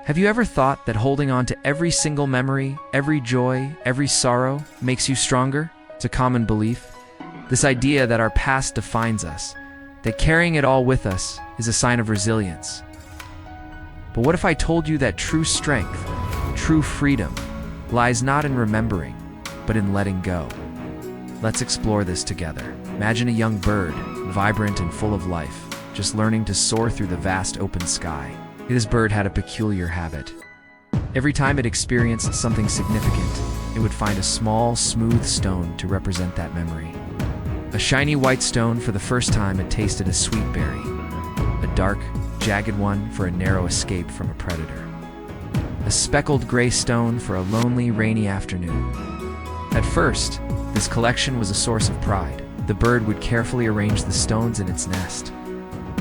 Have you ever thought that holding on to every single memory, every joy, every sorrow makes you stronger? It's a common belief. This idea that our past defines us, that carrying it all with us is a sign of resilience. But what if I told you that true strength, true freedom, lies not in remembering, but in letting go? Let's explore this together. Imagine a young bird, vibrant and full of life, just learning to soar through the vast open sky. This bird had a peculiar habit. Every time it experienced something significant, it would find a small, smooth stone to represent that memory. A shiny white stone for the first time it tasted a sweet berry. A dark, jagged one for a narrow escape from a predator. A speckled gray stone for a lonely, rainy afternoon. At first, this collection was a source of pride. The bird would carefully arrange the stones in its nest,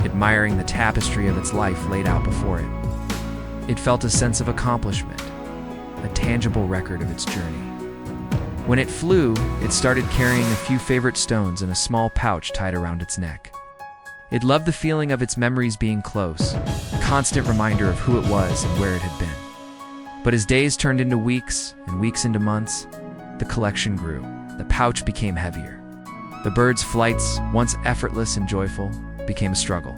admiring the tapestry of its life laid out before it. It felt a sense of accomplishment, a tangible record of its journey. When it flew, it started carrying a few favorite stones in a small pouch tied around its neck. It loved the feeling of its memories being close, a constant reminder of who it was and where it had been. But as days turned into weeks and weeks into months, the collection grew. The pouch became heavier. The bird's flights, once effortless and joyful, became a struggle.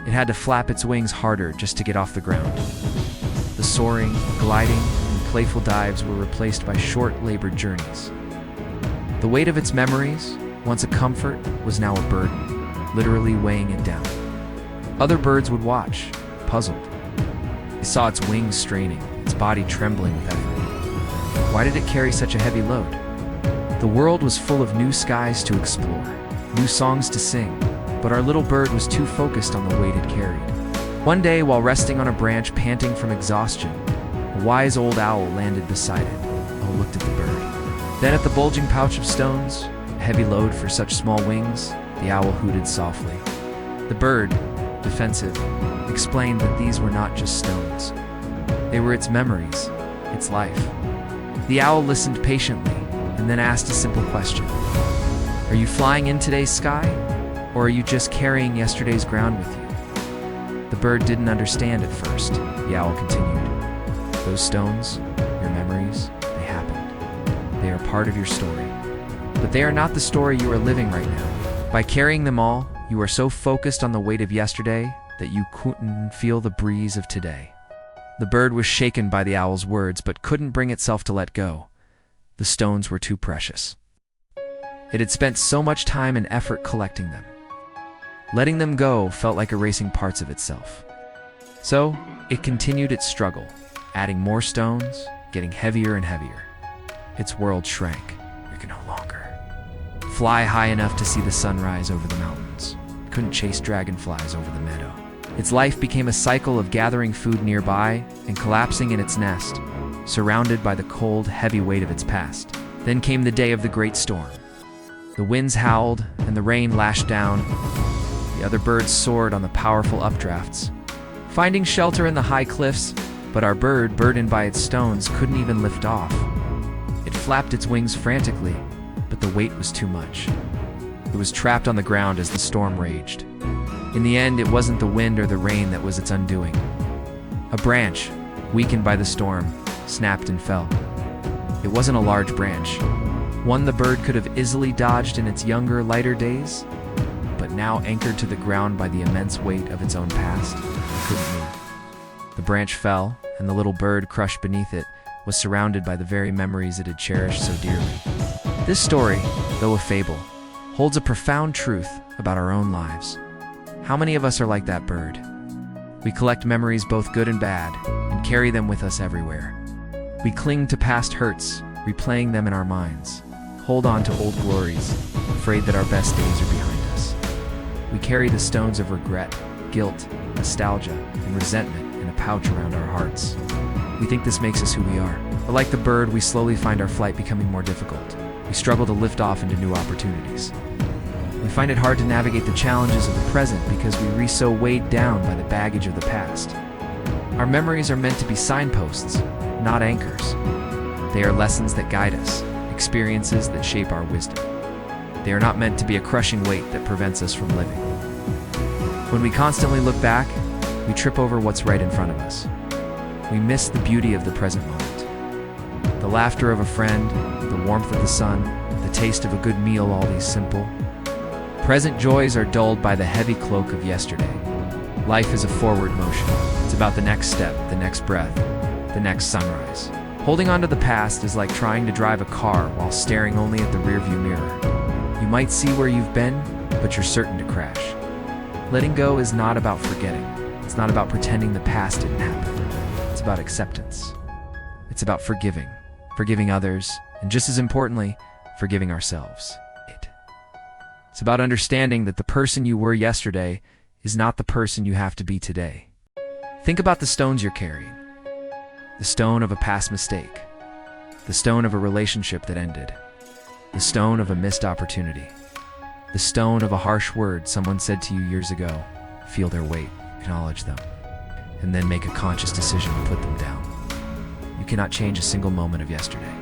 It had to flap its wings harder just to get off the ground. The soaring, gliding, and playful dives were replaced by short, labored journeys. The weight of its memories, once a comfort, was now a burden, literally weighing it down. Other birds would watch, puzzled. They saw its wings straining, its body trembling with effort. Why did it carry such a heavy load? The world was full of new skies to explore, new songs to sing, but our little bird was too focused on the weight it carried. One day, while resting on a branch panting from exhaustion, a wise old owl landed beside it. Oh, looked at the bird. Then at the bulging pouch of stones, a heavy load for such small wings, the owl hooted softly. The bird, defensive, explained that these were not just stones. They were its memories, its life. The owl listened patiently and then asked a simple question. Are you flying in today's sky? Or are you just carrying yesterday's ground with you? The bird didn't understand at first. The owl continued. Those stones, your memories, they happened. They are part of your story. But they are not the story you are living right now. By carrying them all, you are so focused on the weight of yesterday that you couldn't feel the breeze of today. The bird was shaken by the owl's words, but couldn't bring itself to let go. The stones were too precious. It had spent so much time and effort collecting them. Letting them go felt like erasing parts of itself. So, it continued its struggle, adding more stones, getting heavier and heavier. Its world shrank. It could no longer fly high enough to see the sunrise over the mountains. It couldn't chase dragonflies over the meadow. Its life became a cycle of gathering food nearby and collapsing in its nest, surrounded by the cold, heavy weight of its past. Then came the day of the great storm. The winds howled and the rain lashed down. The other birds soared on the powerful updrafts, finding shelter in the high cliffs, but our bird, burdened by its stones, couldn't even lift off. It flapped its wings frantically, but the weight was too much. It was trapped on the ground as the storm raged. In the end, it wasn't the wind or the rain that was its undoing. A branch, weakened by the storm, snapped and fell. It wasn't a large branch, one the bird could have easily dodged in its younger, lighter days, but now anchored to the ground by the immense weight of its own past, it couldn't move. The branch fell, and the little bird, crushed beneath it, was surrounded by the very memories it had cherished so dearly. This story, though a fable, holds a profound truth about our own lives. How many of us are like that bird? We collect memories both good and bad, and carry them with us everywhere. We cling to past hurts, replaying them in our minds. Hold on to old glories, afraid that our best days are behind us. We carry the stones of regret, guilt, nostalgia, and resentment in a pouch around our hearts. We think this makes us who we are. But like the bird, we slowly find our flight becoming more difficult. We struggle to lift off into new opportunities. We find it hard to navigate the challenges of the present because we are so weighed down by the baggage of the past. Our memories are meant to be signposts, not anchors. They are lessons that guide us, experiences that shape our wisdom. They are not meant to be a crushing weight that prevents us from living. When we constantly look back, we trip over what's right in front of us. we miss the beauty of the present moment. The laughter of a friend, the warmth of the sun, the taste of a good meal, all these simple, present joys are dulled by the heavy cloak of yesterday. Life is a forward motion. It's about the next step, the next breath, the next sunrise. Holding on to the past is like trying to drive a car while staring only at the rearview mirror. You might see where you've been, but you're certain to crash. Letting go is not about forgetting. It's not about pretending the past didn't happen. It's about acceptance. It's about forgiving. Forgiving others, and just as importantly, forgiving ourselves. It's about understanding that the person you were yesterday is not the person you have to be today. Think about the stones you're carrying. The stone of a past mistake. The stone of a relationship that ended. The stone of a missed opportunity. The stone of a harsh word someone said to you years ago. Feel their weight, acknowledge them, and then make a conscious decision to put them down. You cannot change a single moment of yesterday.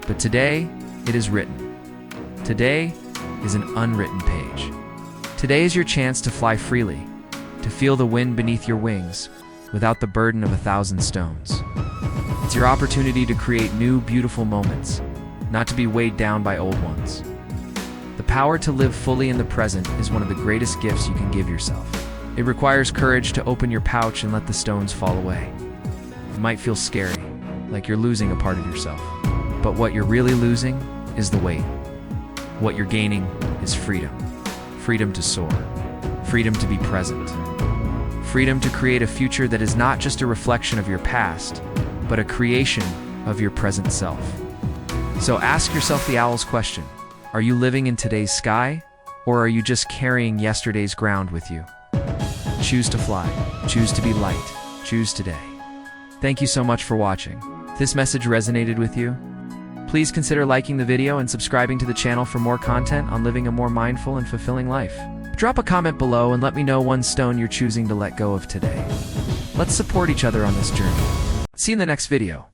But today, it is written. Today is an unwritten page. Today is your chance to fly freely, to feel the wind beneath your wings without the burden of 1,000 stones. It's your opportunity to create new, beautiful moments, not to be weighed down by old ones. The power to live fully in the present is one of the greatest gifts you can give yourself. It requires courage to open your pouch and let the stones fall away. It might feel scary, like you're losing a part of yourself. But what you're really losing is the weight. What you're gaining is freedom. Freedom to soar. Freedom to be present. Freedom to create a future that is not just a reflection of your past, but a creation of your present self. So ask yourself the owl's question. Are you living in today's sky, or are you just carrying yesterday's ground with you? Choose to fly. Choose to be light. Choose today. Thank you so much for watching. If this message resonated with you, please consider liking the video and subscribing to the channel for more content on living a more mindful and fulfilling life. Drop a comment below and let me know one stone you're choosing to let go of today. Let's support each other on this journey. See you in the next video.